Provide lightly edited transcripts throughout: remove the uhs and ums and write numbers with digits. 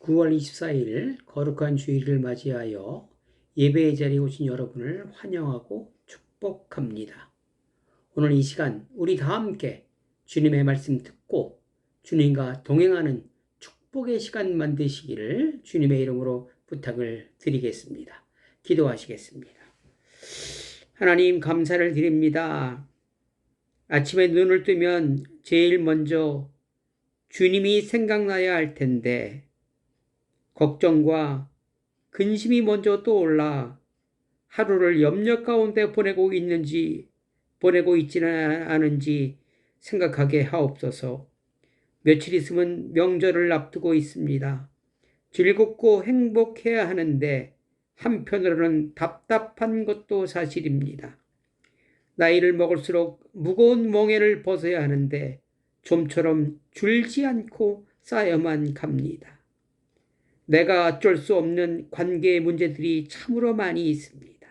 9월 24일 거룩한 주일을 맞이하여 예배의 자리에 오신 여러분을 환영하고 축복합니다. 오늘 이 시간 우리 다 함께 주님의 말씀 듣고 주님과 동행하는 축복의 시간 만드시기를 주님의 이름으로 부탁을 드리겠습니다. 기도하시겠습니다. 하나님 감사를 드립니다. 아침에 눈을 뜨면 제일 먼저 주님이 생각나야 할 텐데 걱정과 근심이 먼저 떠올라 하루를 염려 가운데 보내고 있지는 않은지 생각하게 하옵소서. 며칠 있으면 명절을 앞두고 있습니다. 즐겁고 행복해야 하는데 한편으로는 답답한 것도 사실입니다. 나이를 먹을수록 무거운 멍에를 벗어야 하는데 좀처럼 줄지 않고 쌓여만 갑니다. 내가 어쩔 수 없는 관계의 문제들이 참으로 많이 있습니다.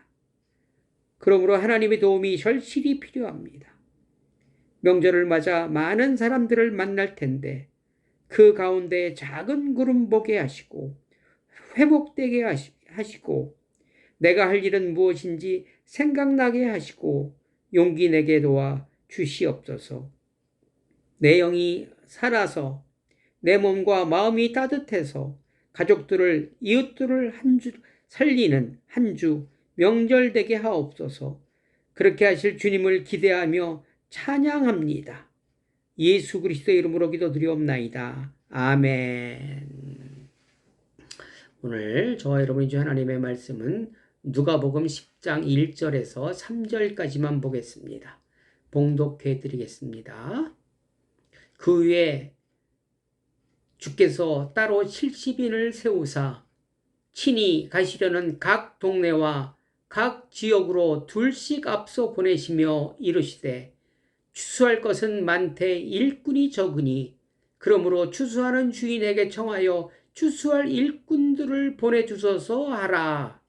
그러므로 하나님의 도움이 절실히 필요합니다. 명절을 맞아 많은 사람들을 만날 텐데 그 가운데 작은 구름 보게 하시고 회복되게 하시고 내가 할 일은 무엇인지 생각나게 하시고 용기 내게 도와 주시옵소서. 내 영이 살아서 내 몸과 마음이 따뜻해서 가족들을 이웃들을 살리는 한 주 명절 되게 하옵소서. 그렇게 하실 주님을 기대하며 찬양합니다. 예수 그리스도의 이름으로 기도드리옵나이다. 아멘. 오늘 저와 여러분이 주 하나님의 말씀은 누가복음 10장 1절에서 3절까지만 보겠습니다. 봉독해 드리겠습니다. 그 후에 주께서 따로 70인을 세우사 친히 가시려는 각 동네와 각 지역으로 둘씩 앞서 보내시며 이르시되 추수할 것은 많되 일꾼이 적으니 그러므로 추수하는 주인에게 청하여 추수할 일꾼들을 보내주소서 하라.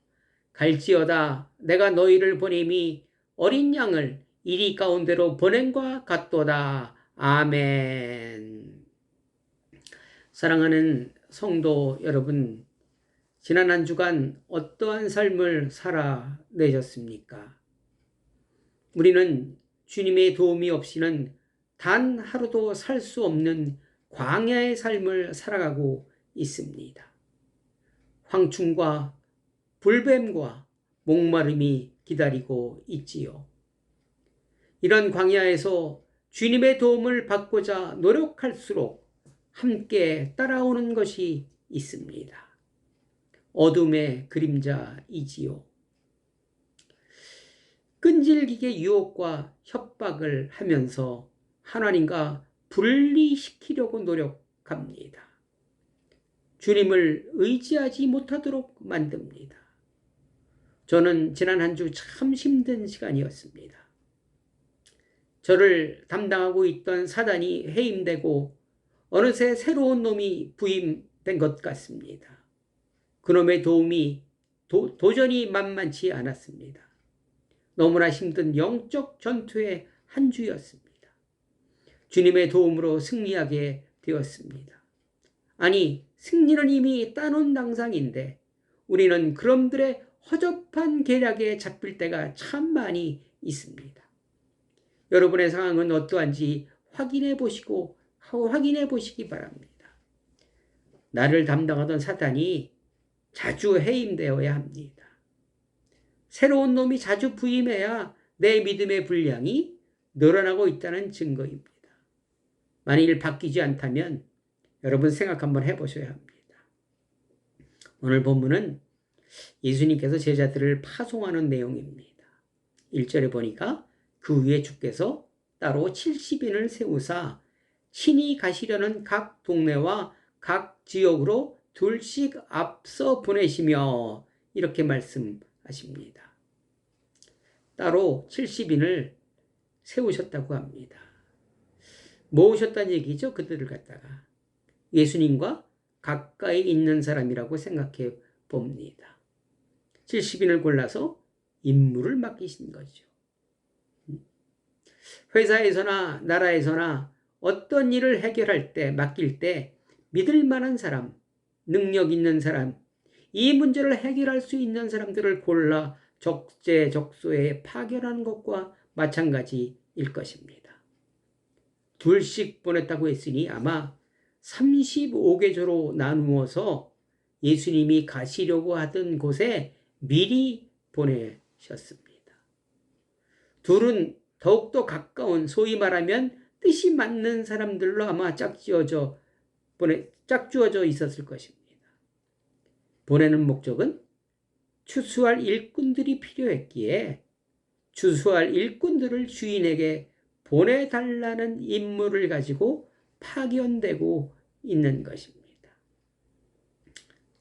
갈지어다 내가 너희를 보냄이 어린 양을 이리 가운데로 보낸과 같도다. 아멘. 사랑하는 성도 여러분, 지난 한 주간 어떠한 삶을 살아내셨습니까? 우리는 주님의 도움이 없이는 단 하루도 살 수 없는 광야의 삶을 살아가고 있습니다. 황충과 불뱀과 목마름이 기다리고 있지요. 이런 광야에서 주님의 도움을 받고자 노력할수록 함께 따라오는 것이 있습니다. 어둠의 그림자이지요. 끈질기게 유혹과 협박을 하면서 하나님과 분리시키려고 노력합니다. 주님을 의지하지 못하도록 만듭니다. 저는 지난 한 주 참 힘든 시간이었습니다. 저를 담당하고 있던 사단이 해임되고 어느새 새로운 놈이 부임된 것 같습니다. 그놈의 도움이 도전이 만만치 않았습니다. 너무나 힘든 영적 전투의 한 주였습니다. 주님의 도움으로 승리하게 되었습니다. 아니, 승리는 이미 따놓은 당상인데 우리는 그놈들의 허접한 계략에 잡힐 때가 참 많이 있습니다. 여러분의 상황은 어떠한지 확인해 보시기 바랍니다. 나를 담당하던 사탄이 자주 해임되어야 합니다. 새로운 놈이 자주 부임해야 내 믿음의 분량이 늘어나고 있다는 증거입니다. 만일 바뀌지 않다면 여러분 생각 한번 해보셔야 합니다. 오늘 본문은 예수님께서 제자들을 파송하는 내용입니다. 1절에 보니까 그 위에 주께서 따로 70인을 세우사 친히 가시려는 각 동네와 각 지역으로 둘씩 앞서 보내시며 이렇게 말씀하십니다. 따로 70인을 세우셨다고 합니다. 모으셨다는 얘기죠. 그들을 갖다가 예수님과 가까이 있는 사람이라고 생각해 봅니다. 70인을 골라서 임무를 맡기신 거죠. 회사에서나 나라에서나 어떤 일을 해결할 때 맡길 때 믿을 만한 사람, 능력 있는 사람, 이 문제를 해결할 수 있는 사람들을 골라 적재적소에 파견하는 것과 마찬가지일 것입니다. 둘씩 보냈다고 했으니 아마 35개조로 나누어서 예수님이 가시려고 하던 곳에 미리 보내셨습니다. 둘은 더욱더 가까운, 소위 말하면 뜻이 맞는 사람들로 아마 짝지어져 있었을 것입니다. 보내는 목적은 추수할 일꾼들이 필요했기에 추수할 일꾼들을 주인에게 보내달라는 임무를 가지고 파견되고 있는 것입니다.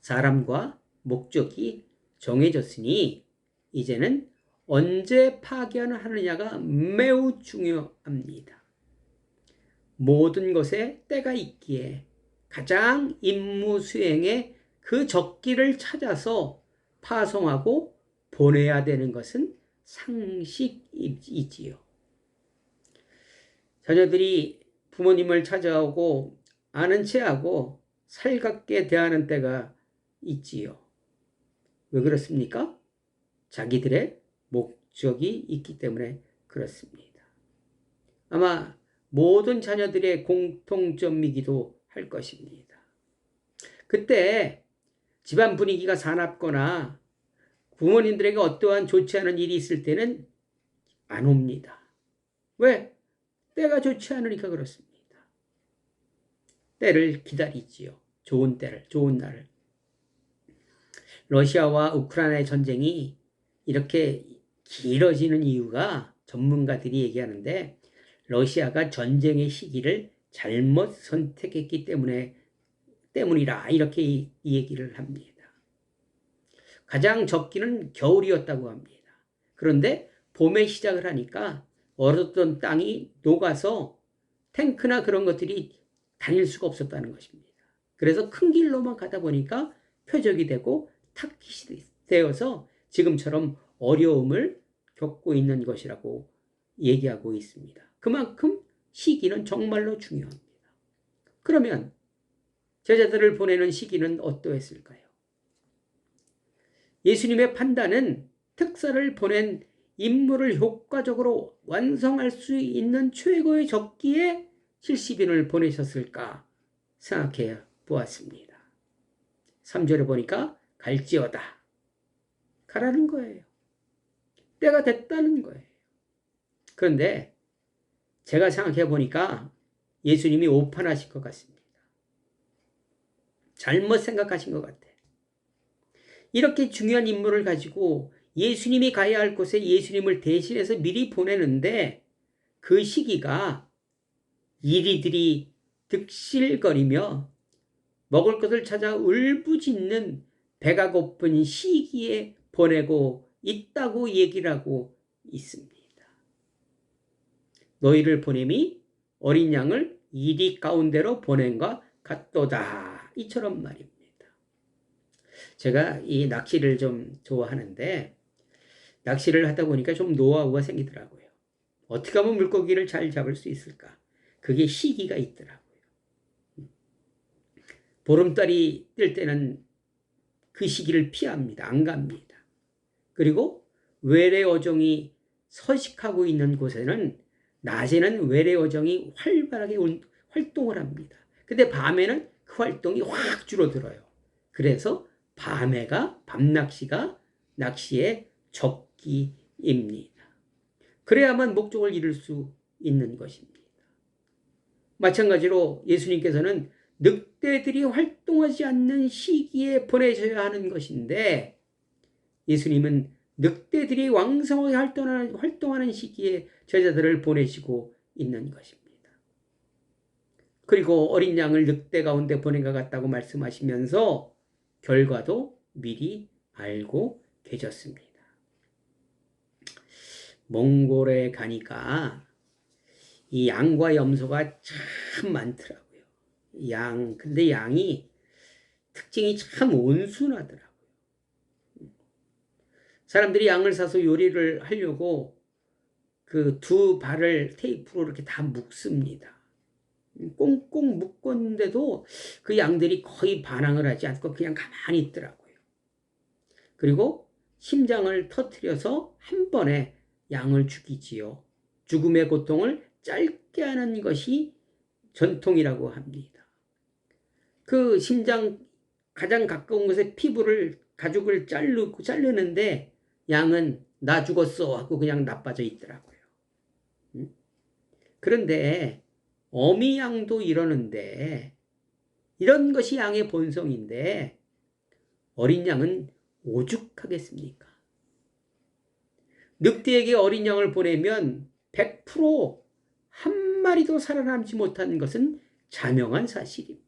사람과 목적이 정해졌으니 이제는 언제 파견하느냐가 매우 중요합니다. 모든 것에 때가 있기에 가장 임무 수행에 그 적기를 찾아서 파송하고 보내야 되는 것은 상식이지요. 자녀들이 부모님을 찾아오고 아는 체하고 살갑게 대하는 때가 있지요. 왜 그렇습니까? 자기들의 목적이 있기 때문에 그렇습니다. 아마 모든 자녀들의 공통점이기도 할 것입니다. 그때 집안 분위기가 사납거나 부모님들에게 어떠한 좋지 않은 일이 있을 때는 안 옵니다. 왜? 때가 좋지 않으니까 그렇습니다. 때를 기다리지요. 좋은 때를, 좋은 날을. 러시아와 우크라이나의 전쟁이 이렇게 길어지는 이유가 전문가들이 얘기하는데 러시아가 전쟁의 시기를 잘못 선택했기 때문이라 이렇게 이 얘기를 합니다. 가장 적기는 겨울이었다고 합니다. 그런데 봄에 시작을 하니까 얼었던 땅이 녹아서 탱크나 그런 것들이 다닐 수가 없었다는 것입니다. 그래서 큰 길로만 가다 보니까 표적이 되고 타깃이 되어서 지금처럼 어려움을 겪고 있는 것이라고 얘기하고 있습니다. 그만큼 시기는 정말로 중요합니다. 그러면 제자들을 보내는 시기는 어떠했을까요? 예수님의 판단은 특사를 보낸 임무를 효과적으로 완성할 수 있는 최고의 적기에 70인을 보내셨을까 생각해 보았습니다. 3절에 보니까 갈지어다. 가라는 거예요. 때가 됐다는 거예요. 그런데 제가 생각해 보니까 예수님이 오판하신 것 같습니다. 잘못 생각하신 것 같아요. 이렇게 중요한 임무를 가지고 예수님이 가야 할 곳에 예수님을 대신해서 미리 보내는데 그 시기가 이리들이 득실거리며 먹을 것을 찾아 울부짖는 배가 고픈 시기에 보내고 있다고 얘기를 하고 있습니다. 너희를 보냄이 어린 양을 이리 가운데로 보낸과 같도다. 이처럼 말입니다. 제가 이 낚시를 좀 좋아하는데 낚시를 하다 보니까 좀 노하우가 생기더라고요. 어떻게 하면 물고기를 잘 잡을 수 있을까? 그게 시기가 있더라고요. 보름달이 뜰 때는 그 시기를 피합니다. 안 갑니다. 그리고 외래어종이 서식하고 있는 곳에는 낮에는 외래어종이 활발하게 활동을 합니다. 근데 밤에는 그 활동이 확 줄어들어요. 그래서 밤낚시가 낚시의 적기입니다. 그래야만 목적을 이룰 수 있는 것입니다. 마찬가지로 예수님께서는 늑대들이 활동하지 않는 시기에 보내셔야 하는 것인데 예수님은 늑대들이 왕성하게 활동하는 시기에 제자들을 보내시고 있는 것입니다. 그리고 어린 양을 늑대 가운데 보낸 것 같다고 말씀하시면서 결과도 미리 알고 계셨습니다. 몽골에 가니까 이 양과 염소가 참 많더라고요. 근데 양이 특징이 참 온순하더라고요. 사람들이 양을 사서 요리를 하려고 그 두 발을 테이프로 이렇게 다 묶습니다. 꽁꽁 묶었는데도 그 양들이 거의 반항을 하지 않고 그냥 가만히 있더라고요. 그리고 심장을 터뜨려서 한 번에 양을 죽이지요. 죽음의 고통을 짧게 하는 것이 전통이라고 합니다. 그 심장 가장 가까운 곳에 피부를 가죽을 자르는데 양은 나 죽었어 하고 그냥 나빠져 있더라고요. 그런데 어미 양도 이러는데 이런 것이 양의 본성인데 어린 양은 오죽하겠습니까? 늑대에게 어린 양을 보내면 100%한 마리도 살아남지 못한 것은 자명한 사실입니다.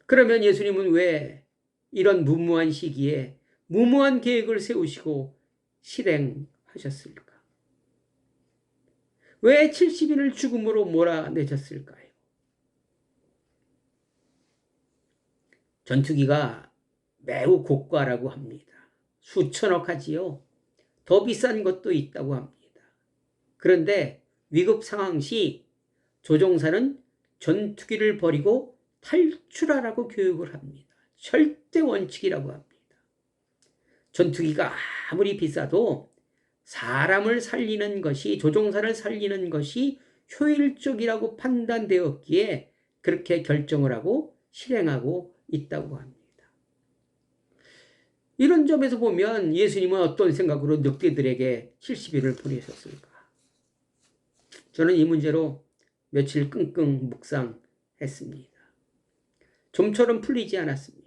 그러면 예수님은 왜 이런 무모한 시기에 무모한 계획을 세우시고 실행하셨을까? 왜 70인을 죽음으로 몰아내셨을까요? 전투기가 매우 고가라고 합니다. 수천억 하지요. 더 비싼 것도 있다고 합니다. 그런데 위급 상황 시 조종사는 전투기를 버리고 탈출하라고 교육을 합니다. 절대 원칙이라고 합니다. 전투기가 아무리 비싸도 사람을 살리는 것이, 조종사를 살리는 것이 효율적이라고 판단되었기에 그렇게 결정을 하고 실행하고 있다고 합니다. 이런 점에서 보면 예수님은 어떤 생각으로 늑대들에게 70일을 보내셨을까? 저는 이 문제로 며칠 끙끙 묵상했습니다. 좀처럼 풀리지 않았습니다.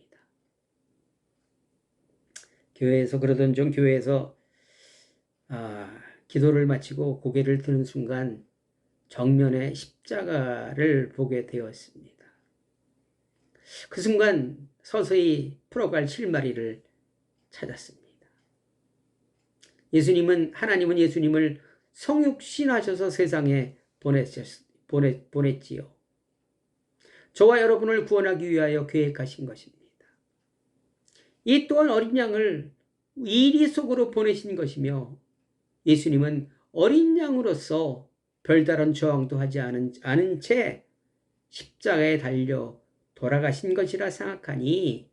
교회에서 그러던 중 교회에서 기도를 마치고 고개를 드는 순간 정면에 십자가를 보게 되었습니다. 그 순간 서서히 풀어갈 실마리를 찾았습니다. 하나님은 예수님을 성육신하셔서 세상에 보냈지요. 저와 여러분을 구원하기 위하여 계획하신 것입니다. 이 또한 어린 양을 이리 속으로 보내신 것이며 예수님은 어린 양으로서 별다른 저항도 하지 않은 채 십자가에 달려 돌아가신 것이라 생각하니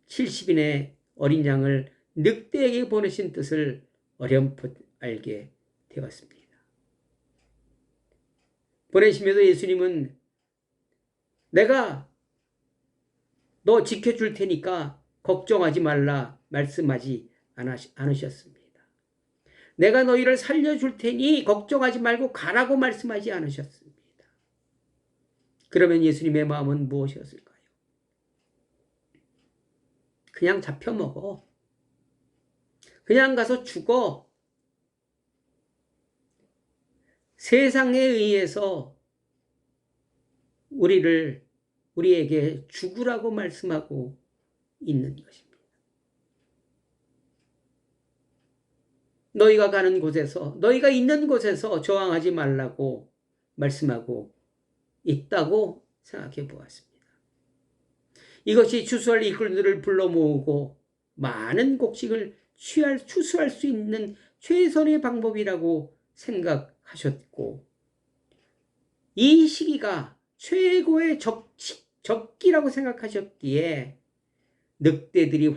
70인의 어린 양을 늑대에게 보내신 뜻을 어렴풋 알게 되었습니다. 보내시면서 예수님은 내가 너 지켜줄 테니까 걱정하지 말라 말씀하지 않으셨습니다. 내가 너희를 살려줄 테니 걱정하지 말고 가라고 말씀하지 않으셨습니다. 그러면 예수님의 마음은 무엇이었을까요? 그냥 잡혀먹어. 그냥 가서 죽어. 세상에 의해서 우리에게 죽으라고 말씀하고 있는 것입니다. 너희가 가는 곳에서, 너희가 있는 곳에서 저항하지 말라고 말씀하고 있다고 생각해 보았습니다. 이것이 추수할 이끌들을 불러 모으고 많은 곡식을 추수할 수 있는 최선의 방법이라고 생각하셨고, 이 시기가 최고의 적기라고 생각하셨기에 늑대들이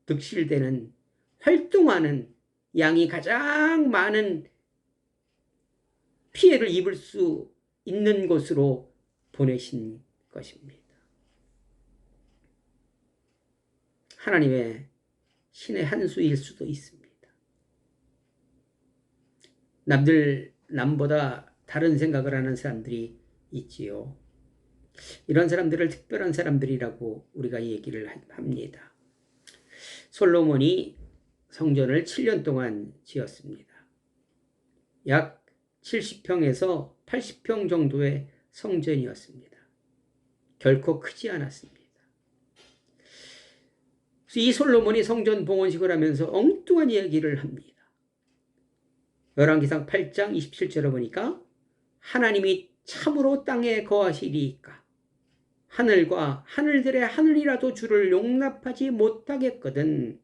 득실되는, 활동하는 양이 가장 많은 피해를 입을 수 있는 곳으로 보내신 것입니다. 하나님의 신의 한 수일 수도 있습니다. 남보다 다른 생각을 하는 사람들이 있지요. 이런 사람들을 특별한 사람들이라고 우리가 얘기를 합니다. 솔로몬이 성전을 7년 동안 지었습니다. 약 70평에서 80평 정도의 성전이었습니다. 결코 크지 않았습니다. 이 솔로몬이 성전 봉헌식을 하면서 엉뚱한 이야기를 합니다. 열왕기상 8장 27절에 보니까 하나님이 참으로 땅에 거하시리이까 하늘과 하늘들의 하늘이라도 주를 용납하지 못하겠거든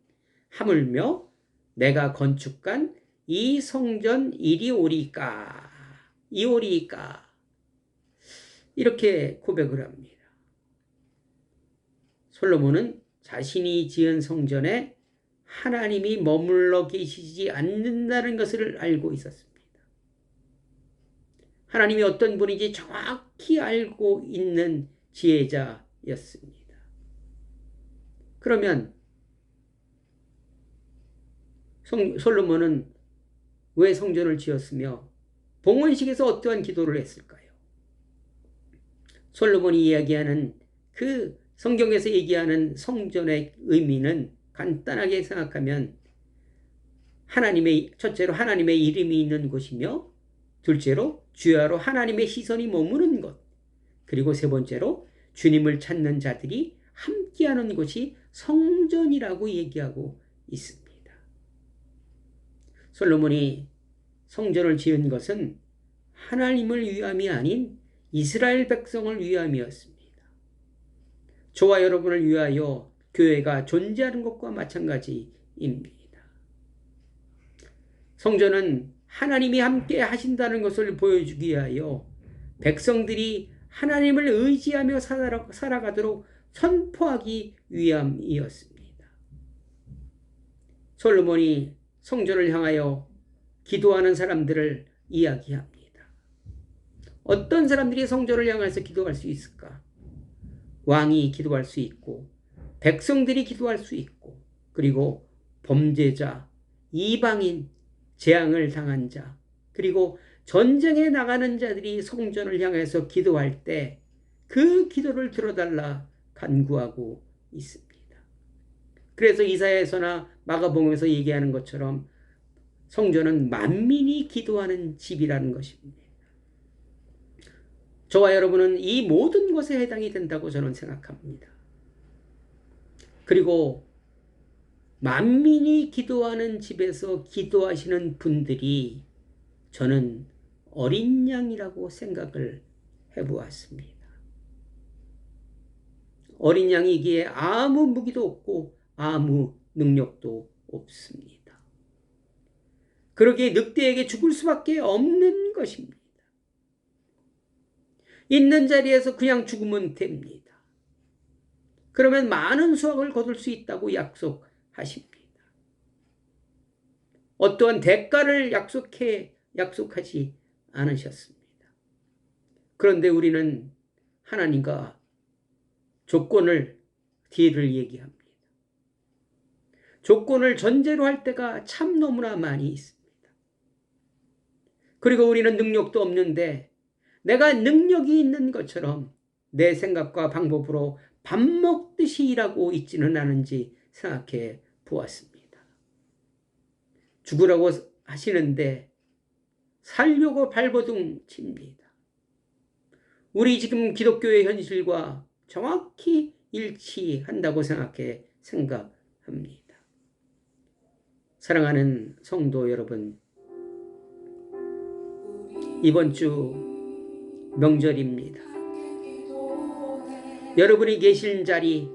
하물며 내가 건축한 이 성전 이오리이까 이렇게 고백을 합니다. 솔로몬은 자신이 지은 성전에 하나님이 머물러 계시지 않는다는 것을 알고 있었습니다. 하나님이 어떤 분인지 정확히 알고 있는 지혜자였습니다. 그러면 솔로몬은 왜 성전을 지었으며 봉헌식에서 어떠한 기도를 했을까요? 솔로몬이 이야기하는 그 성경에서 얘기하는 성전의 의미는 간단하게 생각하면 첫째로 하나님의 이름이 있는 곳이며, 둘째로 주야로 하나님의 시선이 머무는 곳, 그리고 세 번째로 주님을 찾는 자들이 함께하는 곳이 성전이라고 얘기하고 있습니다. 솔로몬이 성전을 지은 것은 하나님을 위함이 아닌 이스라엘 백성을 위함이었습니다. 저와 여러분을 위하여 교회가 존재하는 것과 마찬가지입니다. 성전은 하나님이 함께 하신다는 것을 보여주기 위하여 백성들이 하나님을 의지하며 살아가도록 선포하기 위함이었습니다. 솔로몬이 성전을 향하여 기도하는 사람들을 이야기합니다. 어떤 사람들이 성전을 향해서 기도할 수 있을까? 왕이 기도할 수 있고, 백성들이 기도할 수 있고, 그리고 범죄자, 이방인, 재앙을 당한 자, 그리고 전쟁에 나가는 자들이 성전을 향해서 기도할 때 그 기도를 들어달라 간구하고 있습니다. 그래서 이사야에서나 마가복음에서 얘기하는 것처럼 성전은 만민이 기도하는 집이라는 것입니다. 저와 여러분은 이 모든 것에 해당이 된다고 저는 생각합니다. 그리고 만민이 기도하는 집에서 기도하시는 분들이 저는 어린 양이라고 생각을 해보았습니다. 어린 양이기에 아무 무기도 없고 아무 능력도 없습니다. 그러기에 늑대에게 죽을 수밖에 없는 것입니다. 있는 자리에서 그냥 죽으면 됩니다. 그러면 많은 수확을 거둘 수 있다고 약속하십니다. 어떠한 대가를 약속하지 않으셨습니다. 그런데 우리는 하나님과 딜을 얘기합니다. 조건을 전제로 할 때가 참 너무나 많이 있습니다. 그리고 우리는 능력도 없는데 내가 능력이 있는 것처럼 내 생각과 방법으로 밥 먹듯이 일하고 있지는 않은지 생각해 보았습니다. 죽으라고 하시는데 살려고 발버둥 칩니다. 우리 지금 기독교의 현실과 정확히 일치한다고 생각합니다. 사랑하는 성도 여러분, 이번 주 명절입니다. 여러분이 계신 자리,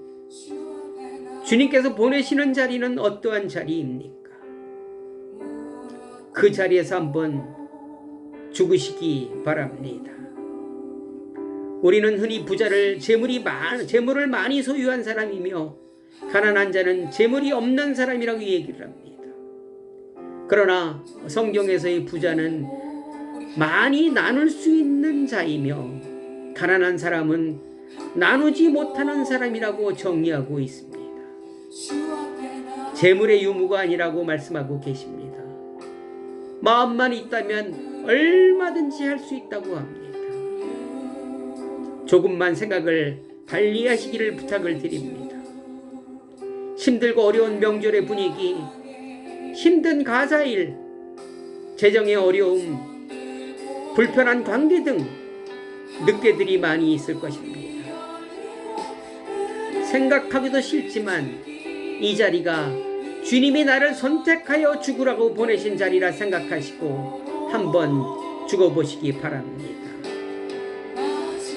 주님께서 보내시는 자리는 어떠한 자리입니까? 그 자리에서 한번 죽으시기 바랍니다. 우리는 흔히 부자를 재물을 많이 소유한 사람이며 가난한 자는 재물이 없는 사람이라고 얘기를 합니다. 그러나 성경에서의 부자는 많이 나눌 수 있는 자이며 가난한 사람은 나누지 못하는 사람이라고 정의하고 있습니다. 재물의 유무가 아니라고 말씀하고 계십니다. 마음만 있다면 얼마든지 할 수 있다고 합니다. 조금만 생각을 달리하시기를 부탁을 드립니다. 힘들고 어려운 명절의 분위기, 힘든 가사일, 재정의 어려움, 불편한 관계 등 늑대들이 많이 있을 것입니다. 생각하기도 싫지만 이 자리가 주님이 나를 선택하여 죽으라고 보내신 자리라 생각하시고 한번 죽어보시기 바랍니다.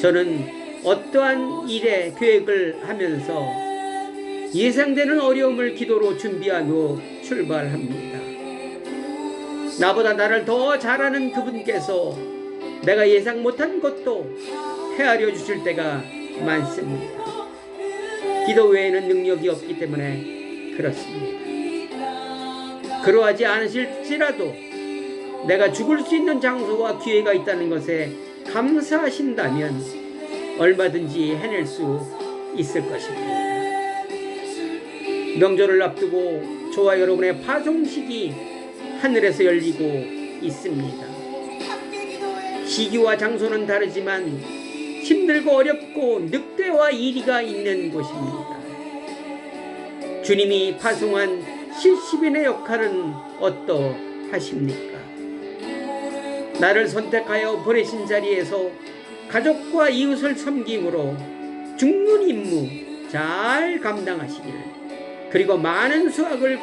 저는 어떠한 일에 계획을 하면서 예상되는 어려움을 기도로 준비하고 출발합니다. 나보다 나를 더 잘하는 그분께서 내가 예상 못한 것도 헤아려 주실 때가 많습니다. 기도 외에는 능력이 없기 때문에 그렇습니다. 그러하지 않으실지라도 내가 죽을 수 있는 장소와 기회가 있다는 것에 감사하신다면 얼마든지 해낼 수 있을 것입니다. 명절을 앞두고 저와 여러분의 파송식이 하늘에서 열리고 있습니다. 시기와 장소는 다르지만 힘들고 어렵고 늑대와 이리가 있는 곳입니다. 주님이 파송한 70인의 역할은 어떠하십니까? 나를 선택하여 보내신 자리에서 가족과 이웃을 섬김으로 죽는 임무 잘 감당하시길, 그리고 많은 수확을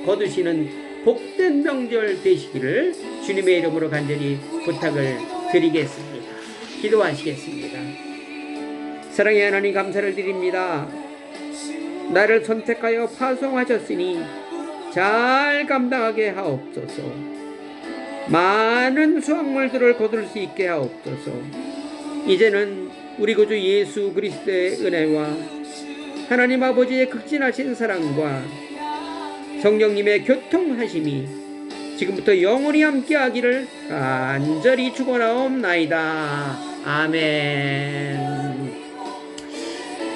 거두시는 복된 명절 되시기를 주님의 이름으로 간절히 부탁을 드리겠습니다. 기도하시겠습니다. 사랑의 하나님, 감사를 드립니다. 나를 선택하여 파송하셨으니 잘 감당하게 하옵소서. 많은 수확물들을 거둘 수 있게 하옵소서. 이제는 우리 구주 예수 그리스도의 은혜와 하나님 아버지의 극진하신 사랑과 성령님의 교통하심이 지금부터 영원히 함께하기를 간절히 축원하옵나이다. 아멘.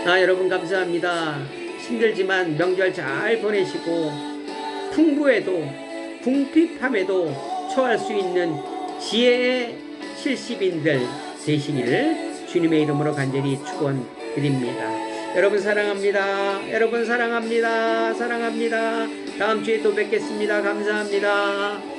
여러분 감사합니다. 힘들지만 명절 잘 보내시고 풍부에도 궁핍함에도 처할 수 있는 지혜의 70인들 되시기를 주님의 이름으로 간절히 축원드립니다. 여러분 사랑합니다. 여러분 사랑합니다. 사랑합니다. 다음 주에 또 뵙겠습니다. 감사합니다.